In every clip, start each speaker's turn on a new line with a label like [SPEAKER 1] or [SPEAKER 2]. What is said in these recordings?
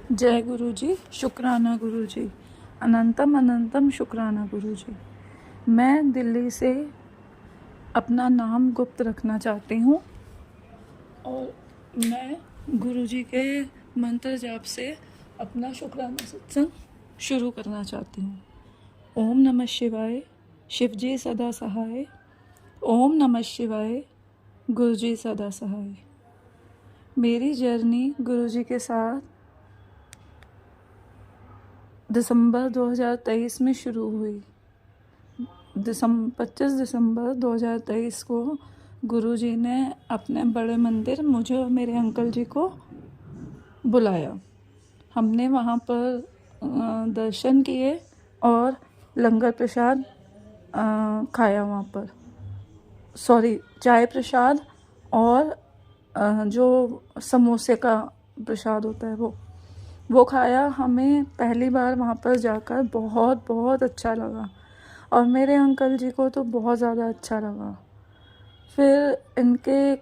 [SPEAKER 1] जय गुरु जी, शुक्राना गुरु जी, अनंतम अनंतम शुक्राना गुरु जी। मैं दिल्ली से अपना नाम गुप्त रखना चाहती हूँ और मैं गुरु जी के मंत्र जाप से अपना शुक्राना सत्संग शुरू करना चाहती हूँ। ओम नमः शिवाय, शिव जी सदा सहाय। ओम नमः शिवाय, गुरु जी सदा सहाय। मेरी जर्नी गुरु जी के साथ दिसंबर 2023 में शुरू हुई। 25 दिसंबर 2023 को गुरुजी ने अपने बड़े मंदिर मुझे और मेरे अंकल जी को बुलाया। हमने वहाँ पर दर्शन किए और लंगर प्रसाद खाया वहाँ पर। चाय प्रसाद और जो समोसे का प्रसाद होता है वो खाया। हमें पहली बार वहाँ पर जाकर बहुत बहुत अच्छा लगा और मेरे अंकल जी को तो बहुत ज़्यादा अच्छा लगा। फिर इनके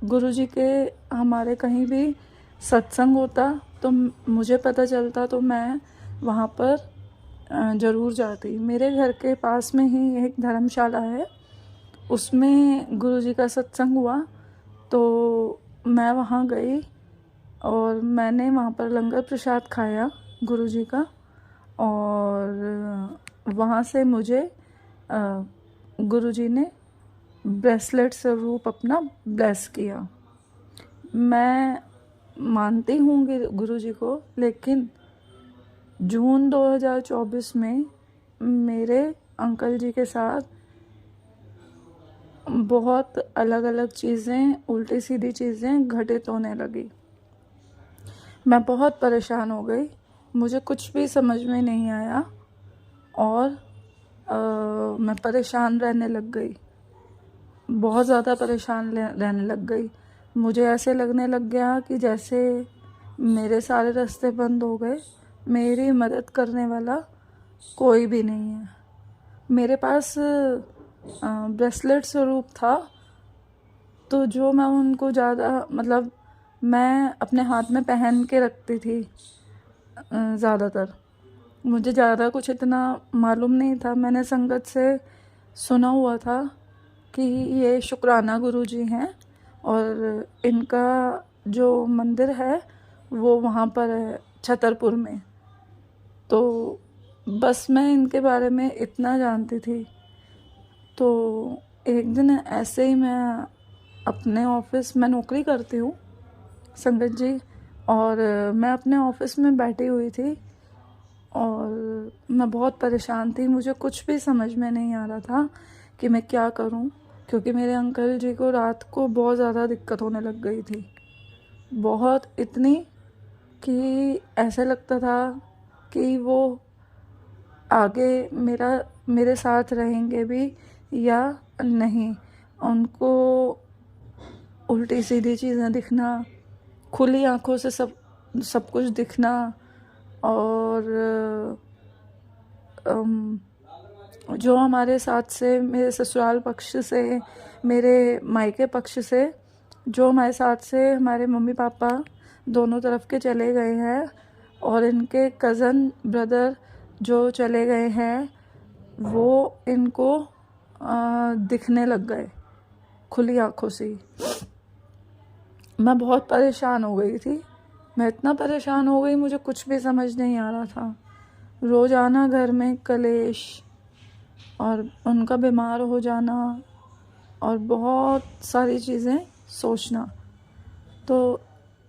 [SPEAKER 1] गुरुजी के हमारे कहीं भी सत्संग होता तो मुझे पता चलता तो मैं वहाँ पर ज़रूर जाती। मेरे घर के पास में ही एक धर्मशाला है, उसमें गुरुजी का सत्संग हुआ तो मैं वहाँ गई और मैंने वहाँ पर लंगर प्रसाद खाया गुरुजी का। और वहाँ से मुझे गुरुजी ने ब्रेसलेट स्वरूप अपना ब्लेस किया। मैं मानती हूँ गुरुजी को, लेकिन जून 2024 में मेरे अंकल जी के साथ बहुत अलग अलग चीज़ें, उल्टी सीधी चीज़ें घटित होने लगी। मैं बहुत परेशान हो गई, मुझे कुछ भी समझ में नहीं आया और मैं परेशान रहने लग गई, बहुत ज़्यादा परेशान रहने लग गई। मुझे ऐसे लगने लग गया कि जैसे मेरे सारे रास्ते बंद हो गए, मेरी मदद करने वाला कोई भी नहीं है। मेरे पास ब्रेसलेट स्वरूप था तो जो मैं उनको ज़्यादा मैं अपने हाथ में पहन के रखती थी ज़्यादातर। मुझे ज़्यादा कुछ इतना मालूम नहीं था। मैंने संगत से सुना हुआ था कि ये शुक्राना गुरुजी हैं और इनका जो मंदिर है वो वहाँ पर है छतरपुर में। तो बस मैं इनके बारे में इतना जानती थी। तो एक दिन ऐसे ही मैं अपने ऑफिस में नौकरी करती हूँ संगत जी, और मैं अपने ऑफिस में बैठी हुई थी और मैं बहुत परेशान थी। मुझे कुछ भी समझ में नहीं आ रहा था कि मैं क्या करूं, क्योंकि मेरे अंकल जी को रात को बहुत ज़्यादा दिक्कत होने लग गई थी, बहुत इतनी कि ऐसे लगता था कि वो आगे मेरे साथ रहेंगे भी या नहीं। उनको उल्टी सीधी चीज़ें दिखना, खुली आंखों से सब कुछ दिखना और जो हमारे साथ से, मेरे ससुराल पक्ष से, मेरे मायके पक्ष से, जो हमारे साथ से हमारे मम्मी पापा दोनों तरफ के चले गए हैं और इनके कज़न ब्रदर जो चले गए हैं वो इनको दिखने लग गए खुली आंखों से। मैं बहुत परेशान हो गई थी, मैं इतना परेशान हो गई, मुझे कुछ भी समझ नहीं आ रहा था। रोज़ाना घर में कलेश और उनका बीमार हो जाना और बहुत सारी चीज़ें सोचना। तो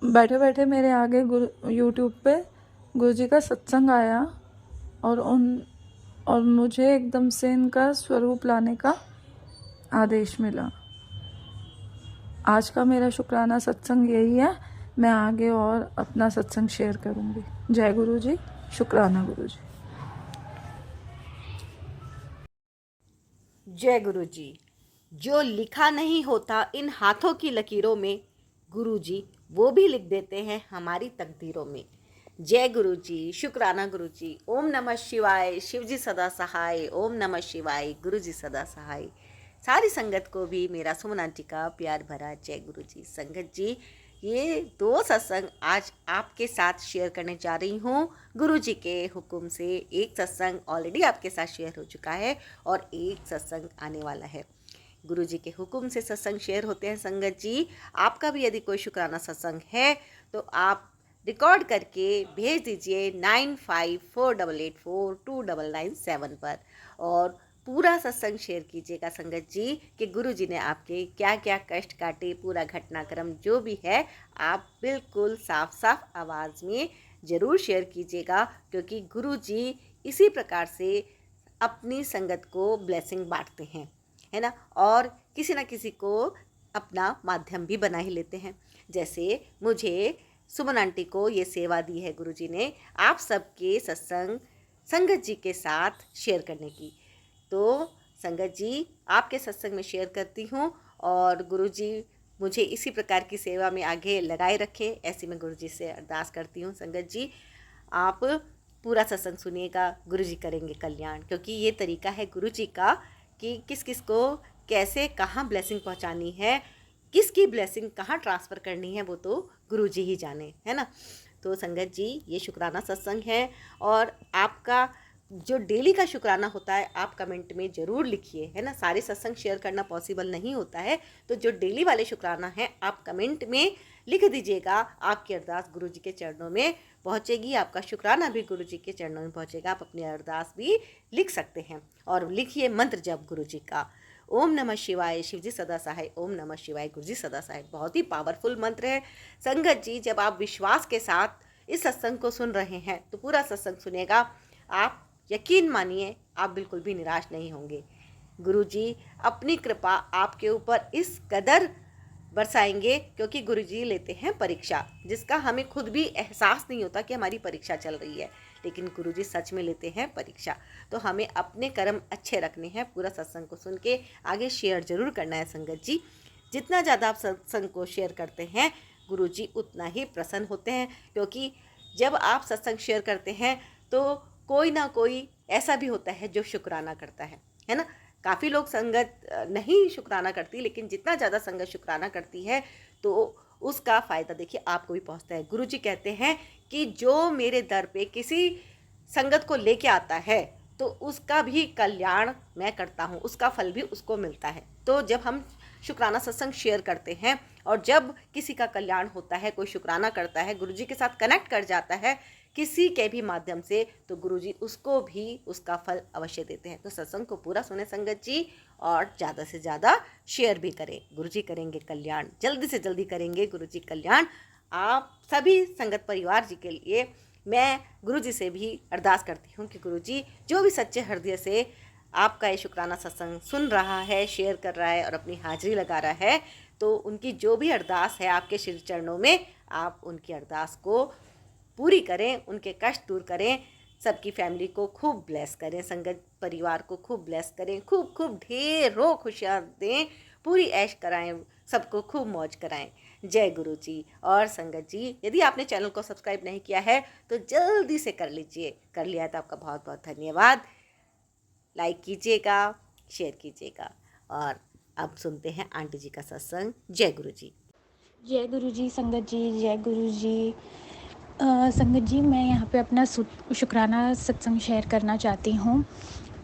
[SPEAKER 1] बैठे बैठे मेरे आगे यूट्यूब पे गुरुजी का सत्संग आया और मुझे एकदम से इनका स्वरूप लाने का आदेश मिला। आज का मेरा शुक्राना सत्संग यही है। मैं आगे और अपना सत्संग शेयर करूँगी। जय गुरु जी, शुक्राना गुरु जी।
[SPEAKER 2] जय गुरु जी। जो लिखा नहीं होता इन हाथों की लकीरों में, गुरु जी वो भी लिख देते हैं हमारी तकदीरों में। जय गुरु जी, शुक्राना गुरु जी। ओम नमः शिवाय, शिव जी सदा सहाय। ओम नमः शिवाय, गुरु जी सदा सहाय। सारी संगत को भी मेरा सुमन आंटी का प्यार भरा जय गुरु जी। संगत जी, ये 2 सत्संग आज आपके साथ शेयर करने जा रही हूँ गुरुजी के हुक्म से। एक सत्संग ऑलरेडी आपके साथ शेयर हो चुका है और एक सत्संग आने वाला है। गुरुजी के हुक्म से सत्संग शेयर होते हैं संगत जी। आपका भी यदि कोई शुक्राना सत्संग है तो आप रिकॉर्ड करके भेज दीजिए 9548842997 पर, और पूरा सत्संग शेयर कीजिएगा संगत जी कि गुरुजी ने आपके क्या क्या कष्ट काटे, पूरा घटनाक्रम जो भी है आप बिल्कुल साफ साफ आवाज़ में ज़रूर शेयर कीजिएगा, क्योंकि गुरुजी इसी प्रकार से अपनी संगत को ब्लेसिंग बांटते हैं, है ना, और किसी न किसी को अपना माध्यम भी बना ही लेते हैं। जैसे मुझे सुमन आंटी को ये सेवा दी है गुरुजी ने आप सबके सत्संग संगत जी के साथ शेयर करने की। तो संगत जी आपके सत्संग में शेयर करती हूँ और गुरुजी मुझे इसी प्रकार की सेवा में आगे लगाए रखें, ऐसी मैं गुरुजी से अरदास करती हूँ। संगत जी आप पूरा सत्संग सुनिएगा, गुरुजी करेंगे कल्याण, क्योंकि ये तरीका है गुरुजी का कि किस किस को कैसे कहाँ ब्लेसिंग पहुँचानी है, किसकी ब्लेसिंग कहाँ ट्रांसफ़र करनी है, वो तो गुरुजी ही जाने, है ना। तो संगत जी ये शुक्राना सत्संग है और आपका जो डेली का शुक्राना होता है आप कमेंट में ज़रूर लिखिए, है ना। सारे सत्संग शेयर करना पॉसिबल नहीं होता है, तो जो डेली वाले शुक्राना है आप कमेंट में लिख दीजिएगा। आपकी अरदास गुरुजी के चरणों में पहुँचेगी, आपका शुक्राना भी गुरुजी के चरणों में पहुँचेगा। आप अपनी अरदास भी लिख सकते हैं और लिखिए मंत्र जप गुरुजी का, ओम नमः शिवाय शिवजी सदा सहाय, ओम नमः शिवाय गुरुजी सदा सहाय। बहुत ही पावरफुल मंत्र है संगत जी। जब आप विश्वास के साथ इस सत्संग को सुन रहे हैं तो पूरा सत्संग सुनेगा, आप यकीन मानिए आप बिल्कुल भी निराश नहीं होंगे। गुरुजी अपनी कृपा आपके ऊपर इस कदर बरसाएंगे क्योंकि गुरुजी लेते हैं परीक्षा, जिसका हमें खुद भी एहसास नहीं होता कि हमारी परीक्षा चल रही है, लेकिन गुरुजी सच में लेते हैं परीक्षा। तो हमें अपने कर्म अच्छे रखने हैं। पूरा सत्संग को सुन के आगे शेयर जरूर करना है संगत जी। जितना ज़्यादा आप सत्संग को शेयर करते हैं गुरुजी उतना ही प्रसन्न होते हैं, क्योंकि जब आप सत्संग शेयर करते हैं तो कोई ना कोई ऐसा भी होता है जो शुक्राना करता है ना। काफ़ी लोग संगत नहीं शुक्राना करती, लेकिन जितना ज़्यादा संगत शुक्राना करती है तो उसका फ़ायदा देखिए आपको भी पहुंचता है। गुरुजी कहते हैं कि जो मेरे दर पे किसी संगत को लेके आता है तो उसका भी कल्याण मैं करता हूँ, उसका फल भी उसको मिलता है। तो जब हम शुक्राना सत्संग शेयर करते हैं और जब किसी का कल्याण होता है, कोई शुक्राना करता है, गुरुजी के साथ कनेक्ट कर जाता है किसी के भी माध्यम से, तो गुरुजी उसको भी उसका फल अवश्य देते हैं। तो सत्संग को पूरा सुने संगत जी और ज़्यादा से ज़्यादा शेयर भी करें। गुरुजी करेंगे कल्याण, जल्दी से जल्दी करेंगे गुरुजी कल्याण। आप सभी संगत परिवार जी के लिए मैं गुरुजी से भी अरदास करती हूँ कि गुरुजी जो भी सच्चे हृदय से आपका ये शुक्राना सत्संग सुन रहा है, शेयर कर रहा है और अपनी हाजिरी लगा रहा है, तो उनकी जो भी अरदास है आपके श्री चरणों में, आप उनकी अरदास को पूरी करें, उनके कष्ट दूर करें, सबकी फैमिली को खूब ब्लेस करें, संगत परिवार को खूब ब्लेस करें, खूब खूब ढेरों खुशियाँ दें, पूरी ऐश कराएं, सबको खूब मौज कराएं। जय गुरु जी। और संगत जी यदि आपने चैनल को सब्सक्राइब नहीं किया है तो जल्दी से कर लीजिए, कर लिया है तो आपका बहुत बहुत धन्यवाद। लाइक कीजिएगा, शेयर कीजिएगा। और अब सुनते हैं आंटी जी का सत्संग। जय गुरु जी।
[SPEAKER 3] जय गुरु जी। संगत जी जय गुरु जी। संगत जी मैं यहाँ पे अपना शुक्राना सत्संग शेयर करना चाहती हूँ।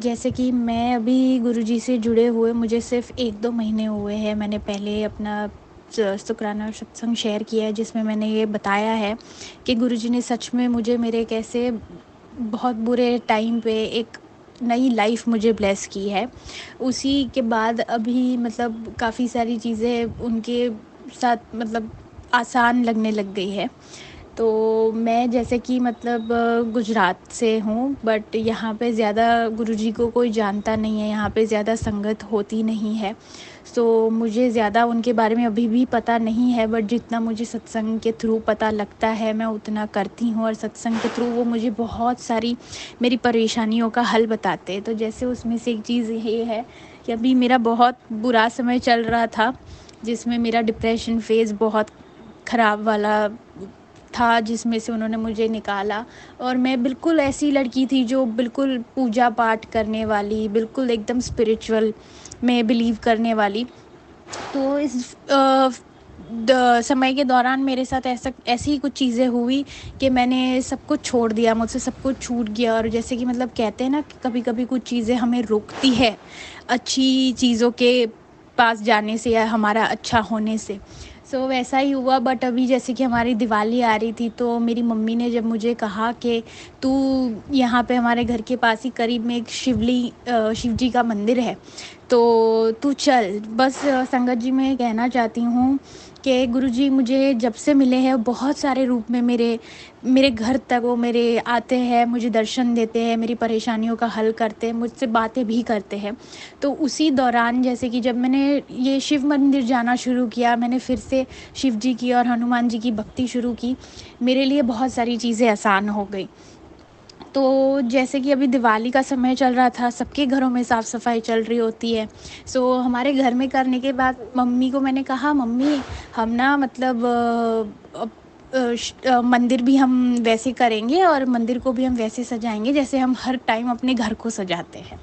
[SPEAKER 3] जैसे कि मैं अभी गुरुजी से जुड़े हुए मुझे सिर्फ 1-2 महीने हुए हैं। मैंने पहले अपना शुक्राना सत्संग शेयर किया है जिसमें मैंने ये बताया है कि गुरुजी ने सच में मुझे मेरे एक ऐसे बहुत बुरे टाइम पे एक नई लाइफ मुझे ब्लेस की है। उसी के बाद अभी मतलब काफ़ी सारी चीज़ें उनके साथ मतलब आसान लगने लग गई है। तो मैं जैसे कि मतलब गुजरात से हूँ, बट यहाँ पे ज़्यादा गुरुजी को कोई जानता नहीं है, यहाँ पे ज़्यादा संगत होती नहीं है। सो मुझे ज़्यादा उनके बारे में अभी भी पता नहीं है, बट जितना मुझे सत्संग के थ्रू पता लगता है मैं उतना करती हूँ। और सत्संग के थ्रू वो मुझे बहुत सारी मेरी परेशानियों का हल बताते हैं। तो जैसे उसमें से एक चीज़ ये है कि अभी मेरा बहुत बुरा समय चल रहा था, जिसमें मेरा डिप्रेशन फेज़ बहुत ख़राब वाला था, जिसमें से उन्होंने मुझे निकाला। और मैं बिल्कुल ऐसी लड़की थी जो बिल्कुल पूजा पाठ करने वाली, बिल्कुल एकदम स्पिरिचुअल में बिलीव करने वाली। तो इस समय के दौरान मेरे साथ ऐसी ही कुछ चीज़ें हुई कि मैंने सब कुछ छोड़ दिया, मुझसे सब कुछ छूट गया। और जैसे कि मतलब कहते हैं ना कि कभी-कभी कुछ चीज़ें हमें रोकती है अच्छी चीज़ों के पास जाने से या हमारा अच्छा होने से। सो वैसा ही हुआ। बट अभी जैसे कि हमारी दिवाली आ रही थी, तो मेरी मम्मी ने जब मुझे कहा कि तू यहाँ पे हमारे घर के पास ही करीब में एक शिव जी का मंदिर है, तो तू चल। बस संगत जी मैं कहना चाहती हूँ कि गुरुजी मुझे जब से मिले हैं बहुत सारे रूप में मेरे मेरे घर तक वो मेरे आते हैं, मुझे दर्शन देते हैं, मेरी परेशानियों का हल करते हैं, मुझसे बातें भी करते हैं। तो उसी दौरान जैसे कि जब मैंने ये शिव मंदिर जाना शुरू किया, मैंने फिर से शिव जी की और हनुमान जी की भक्ति शुरू की, मेरे लिए बहुत सारी चीज़ें आसान हो गई। तो जैसे कि अभी दिवाली का समय चल रहा था, सबके घरों में साफ़ सफाई चल रही होती है। सो हमारे घर में करने के बाद मम्मी को मैंने कहा, मम्मी हम ना मतलब मंदिर भी हम वैसे करेंगे और मंदिर को भी हम वैसे सजाएंगे जैसे हम हर टाइम अपने घर को सजाते हैं।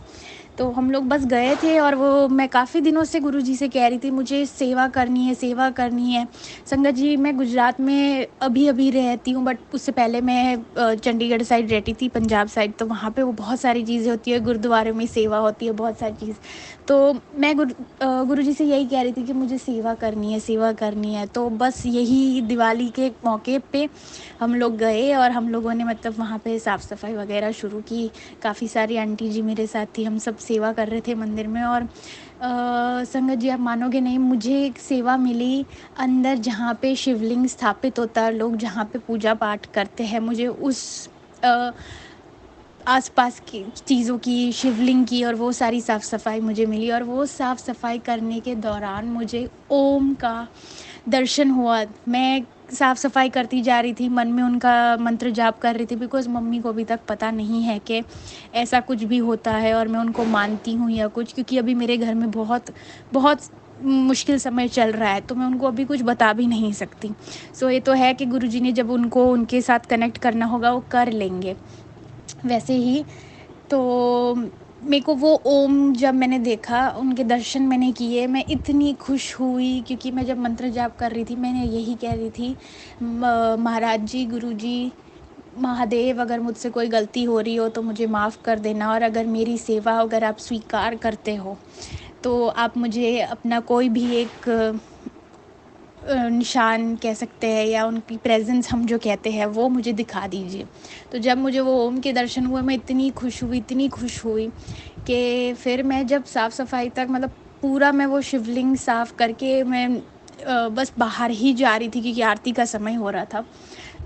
[SPEAKER 3] तो हम लोग बस गए थे और वो मैं काफ़ी दिनों से गुरुजी से कह रही थी मुझे सेवा करनी है, सेवा करनी है। संगत जी मैं गुजरात में अभी रहती हूँ, बट उससे पहले मैं चंडीगढ़ साइड रहती थी, पंजाब साइड। तो वहाँ पे वो बहुत सारी चीज़ें होती है, गुरुद्वारे में सेवा होती है, बहुत सारी चीज़। तो मैं गुरुजी से यही कह रही थी कि मुझे सेवा करनी है, सेवा करनी है। तो बस यही दिवाली के मौके पे हम लोग गए और हम लोगों ने मतलब वहाँ पे साफ़ सफाई वगैरह शुरू की। काफ़ी सारी आंटी जी मेरे साथ थी, हम सब सेवा कर रहे थे मंदिर में। और संगत जी आप मानोगे नहीं, मुझे एक सेवा मिली अंदर जहाँ पे शिवलिंग स्थापित होता है, लोग जहाँ पे पूजा पाठ करते हैं, मुझे उस अ, आसपास की चीज़ों की, शिवलिंग की और वो सारी साफ़ सफाई मुझे मिली। और वो साफ़ सफाई करने के दौरान मुझे ओम का दर्शन हुआ। मैं साफ़ सफाई करती जा रही थी, मन में उनका मंत्र जाप कर रही थी, बिकॉज़ मम्मी को अभी तक पता नहीं है कि ऐसा कुछ भी होता है और मैं उनको मानती हूँ या कुछ, क्योंकि अभी मेरे घर में बहुत बहुत मुश्किल समय चल रहा है, तो मैं उनको अभी कुछ बता भी नहीं सकती। सो ये तो है कि गुरुजी ने जब उनको उनके साथ कनेक्ट करना होगा वो कर लेंगे। वैसे ही तो मेरे को वो ओम जब मैंने देखा, उनके दर्शन मैंने किए, मैं इतनी खुश हुई, क्योंकि मैं जब मंत्र जाप कर रही थी मैंने यही कह रही थी, महाराज जी, गुरु जी, महादेव, अगर मुझसे कोई गलती हो रही हो तो मुझे माफ़ कर देना। और अगर मेरी सेवा अगर आप स्वीकार करते हो तो आप मुझे अपना कोई भी एक निशान कह सकते हैं या उनकी प्रेजेंस हम जो कहते हैं वो मुझे दिखा दीजिए। तो जब मुझे वो ओम के दर्शन हुए मैं इतनी खुश हुई, इतनी खुश हुई कि फिर मैं जब साफ़ सफाई तक मतलब पूरा मैं वो शिवलिंग साफ़ करके मैं बस बाहर ही जा रही थी, क्योंकि आरती का समय हो रहा था।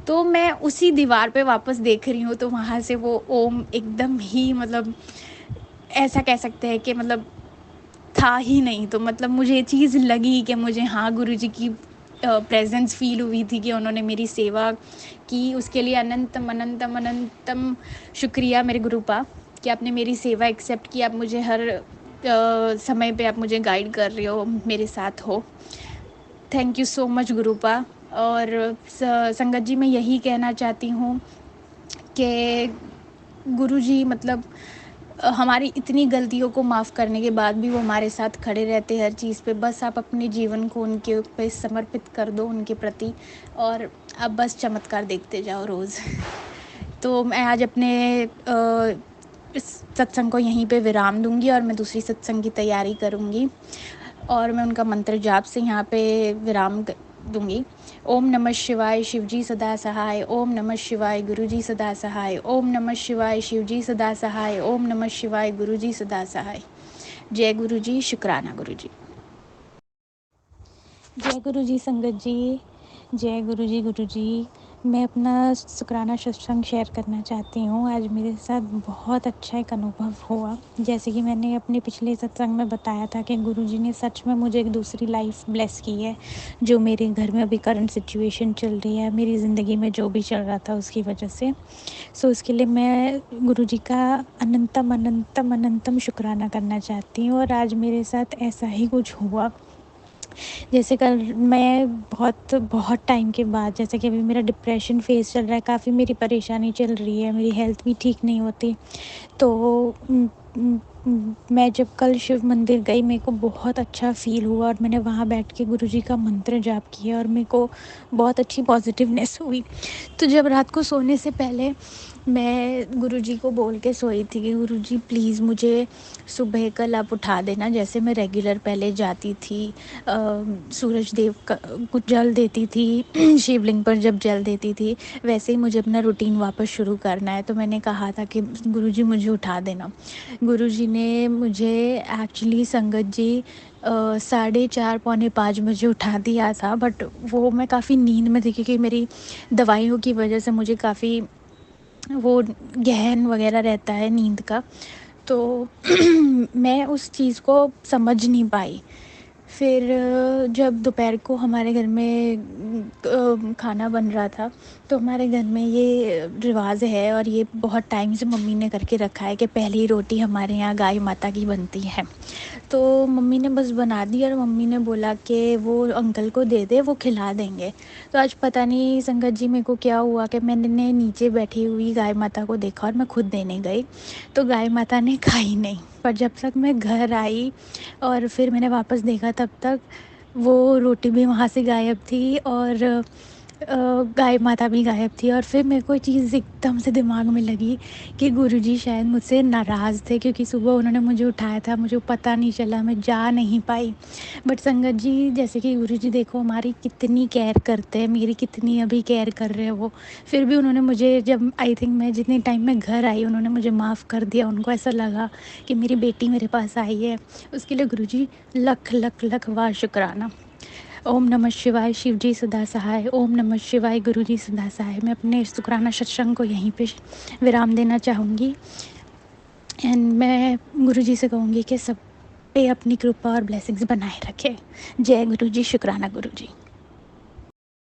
[SPEAKER 3] तो मैं उसी दीवार पे वापस देख रही हूँ, तो वहाँ से वो ओम एकदम ही मतलब ऐसा कह सकते हैं कि मतलब था ही नहीं। तो मतलब मुझे ये चीज़ लगी कि मुझे हाँ गुरुजी की प्रेजेंस फील हुई थी कि उन्होंने मेरी सेवा की। उसके लिए अनंतम अनंतम अनंतम शुक्रिया मेरे गुरुपा कि आपने मेरी सेवा एक्सेप्ट की। आप मुझे हर समय पे आप मुझे गाइड कर रहे हो, मेरे साथ हो। Thank you so much गुरुपा। और संगत जी मैं यही कहना चाहती हूँ कि गुरुजी मतलब हमारी इतनी गलतियों को माफ़ करने के बाद भी वो हमारे साथ खड़े रहते हर चीज़ पे। बस आप अपने जीवन को उनके पे समर्पित कर दो, उनके प्रति, और आप बस चमत्कार देखते जाओ रोज़। तो मैं आज अपने इस सत्संग को यहीं पे विराम दूंगी और मैं दूसरी सत्संग की तैयारी करूंगी और मैं उनका मंत्र जाप से यहाँ पे विराम दूंगी। ओम नमः शिवाय, शिवजी सदा सहाय। ओम नमः शिवाय, गुरुजी सदा सहाय। ओम नमः शिवाय, शिवजी सदा सहाय। ओम नमः शिवाय, गुरुजी सदा सहाय। जय गुरुजी, शुक्राना गुरुजी। जय गुरुजी संगत जी, जय गुरुजी गुरुजी। मैं अपना शुक्राना सत्संग शेयर करना चाहती हूँ। आज मेरे साथ बहुत अच्छा एक अनुभव हुआ। जैसे कि मैंने अपने पिछले सत्संग में बताया था कि गुरुजी ने सच में मुझे एक दूसरी लाइफ ब्लेस की है, जो मेरे घर में अभी करंट सिचुएशन चल रही है, मेरी ज़िंदगी में जो भी चल रहा था उसकी वजह से। सो इसके लिए मैं गुरुजी का अनंतम अनंतम अनंतम शुक्राना करना चाहती हूँ। और आज मेरे साथ ऐसा ही कुछ हुआ। जैसे कल मैं बहुत टाइम के बाद, जैसे कि अभी मेरा डिप्रेशन फेज़ चल रहा है, काफ़ी मेरी परेशानी चल रही है, मेरी हेल्थ भी ठीक नहीं होती। तो मैं जब कल शिव मंदिर गई मेरे को बहुत अच्छा फ़ील हुआ और मैंने वहाँ बैठ के गुरुजी का मंत्र जाप किया और मेरे को बहुत अच्छी पॉजिटिवनेस हुई। तो जब रात को सोने से पहले मैं गुरुजी को बोल के सोई थी कि गुरुजी प्लीज़ मुझे सुबह कल आप उठा देना, जैसे मैं रेगुलर पहले जाती थी सूरज देव को जल देती थी शिवलिंग पर जब जल देती थी, वैसे ही मुझे अपना रूटीन वापस शुरू करना है। तो मैंने कहा था कि गुरुजी मुझे उठा देना। गुरुजी ने मुझे एक्चुअली संगत जी 4:30 पौने 5 बजे उठा दिया था, बट वो मैं काफ़ी नींद में थी क्योंकि मेरी दवाइयों की वजह से मुझे काफ़ी वो गहन वगैरह रहता है नींद का, तो मैं उस चीज़ को समझ नहीं पाई। फिर जब दोपहर को हमारे घर में खाना बन रहा था, तो हमारे घर में ये रिवाज़ है और ये बहुत टाइम से मम्मी ने करके रखा है कि पहली रोटी हमारे यहाँ गाय माता की बनती है। तो मम्मी ने बस बना दी और मम्मी ने बोला कि वो अंकल को दे दे, वो खिला देंगे। तो आज पता नहीं संगत जी मेरे को क्या हुआ कि मैंने नीचे बैठी हुई गाय माता को देखा और मैं खुद देने गई, तो गाय माता ने खाई नहीं। पर जब तक मैं घर आई और फिर मैंने वापस देखा, तब तक वो रोटी भी वहाँ से गायब थी और गाय माता भी गायब थी। और फिर मेरे को ये चीज़ एकदम से दिमाग में लगी कि गुरुजी शायद मुझसे नाराज़ थे क्योंकि सुबह उन्होंने मुझे उठाया था, मुझे पता नहीं चला, मैं जा नहीं पाई। बट संगत जी, जैसे कि गुरुजी देखो हमारी कितनी केयर करते हैं, मेरी कितनी अभी केयर कर रहे हैं वो। फिर भी उन्होंने मुझे, जब आई थिंक मैं जितने टाइम में घर आई, उन्होंने मुझे माफ़ कर दिया। उनको ऐसा लगा कि मेरी बेटी मेरे पास आई है, उसके लिए गुरुजी लख लख लख बार शुक्राना। ओम नमः शिवाय, शिव जी सदा सहाय। ओम नमः शिवाय, गुरु जी सदा सहाय। मैं अपने शुक्राना सत्संग को यहीं पे विराम देना चाहूँगी एंड मैं गुरु जी से कहूँगी कि सब पे अपनी कृपा और ब्लेसिंग्स बनाए रखें। जय गुरु जी, शुक्राना गुरु जी।